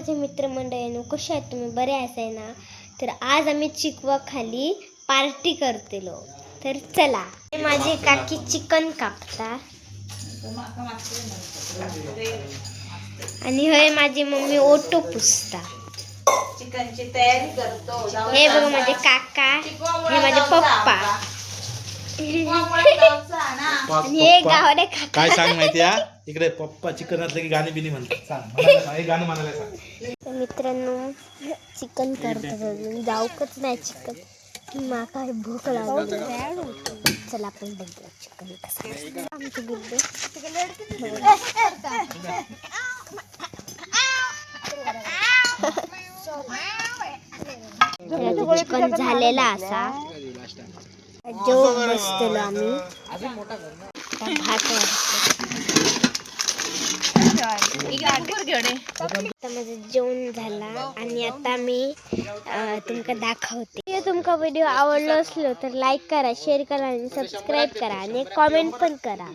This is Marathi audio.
माझे मित्रमंडळींनो, कसे आहेत तुम्ही? बरे असाय ना? तर आज आम्ही चिकवा खाली पार्टी करतेलो. तर चला, माझी काकी चिकन कापता आणि होय माझी मम्मी ओटो पुसता. चिकनची तयारी करतो. हे बघ माझे काका, हे माझे पप्पा आणि हे गावडे काका. काय सांग माहिती आहे इकडे पप्पा चिकन असलं की गाणी बिनी म्हणतात. सांग म्हणायला, हे गाणं म्हणायला सांग. तर मित्रांनो, चिकन करतो जाऊकच नाही चिकन. माका भूक लागली. चला आपण बघूया चिकन कसं असतं. आमची बुद्धी चिकन झालेला असा जेवण बसलेलो आम्ही. भात आता माझं जेवण झाला आणि आता मी तुमका दाखवते. तुमका व्हिडिओ आवडलो असलो तर लाईक करा, शेअर करा आणि सबस्क्राईब करा आणि कॉमेंट पण करा.